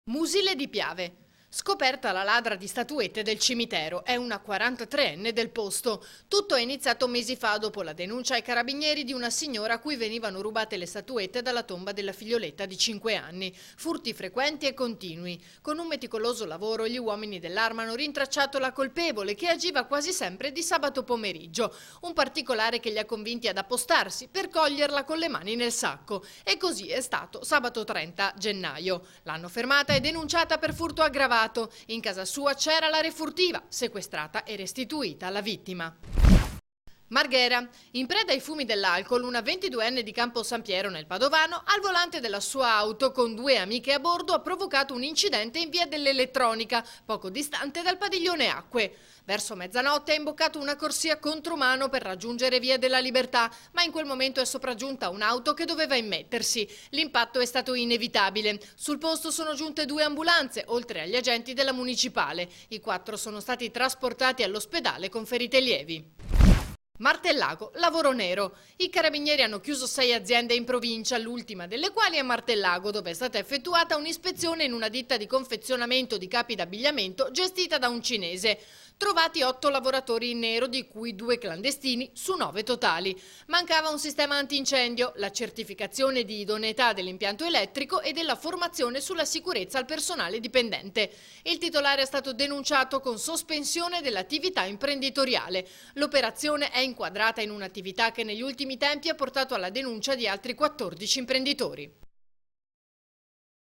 Musile di Piave. Scoperta la ladra di statuette del cimitero, è una 43enne del posto. Tutto è iniziato mesi fa dopo la denuncia ai carabinieri di una signora a cui venivano rubate le statuette dalla tomba della figlioletta di 5 anni. Furti frequenti e continui. Con un meticoloso lavoro gli uomini dell'Arma hanno rintracciato la colpevole che agiva quasi sempre di sabato pomeriggio. Un particolare che li ha convinti ad appostarsi per coglierla con le mani nel sacco. E così è stato sabato 30 gennaio. L'hanno fermata e denunciata per furto aggravato. In casa sua c'era la refurtiva, sequestrata e restituita alla vittima. Marghera. In preda ai fumi dell'alcol, una 22enne di Campo San Piero nel Padovano, al volante della sua auto con 2 amiche a bordo, ha provocato un incidente in via dell'Elettronica, poco distante dal padiglione Acque. Verso mezzanotte ha imboccato una corsia contromano per raggiungere via della Libertà, ma in quel momento è sopraggiunta un'auto che doveva immettersi. L'impatto è stato inevitabile. Sul posto sono giunte 2 ambulanze, oltre agli agenti della municipale. I 4 sono stati trasportati all'ospedale con ferite lievi. Martellago, lavoro nero. I carabinieri hanno chiuso 6 aziende in provincia, l'ultima delle quali è Martellago, dove è stata effettuata un'ispezione in una ditta di confezionamento di capi d'abbigliamento gestita da un cinese. Trovati 8 lavoratori in nero, di cui 2 clandestini su 9 totali. Mancava un sistema antincendio, la certificazione di idoneità dell'impianto elettrico e della formazione sulla sicurezza al personale dipendente. Il titolare è stato denunciato con sospensione dell'attività imprenditoriale. L'operazione è inquadrata in un'attività che negli ultimi tempi ha portato alla denuncia di altri 14 imprenditori.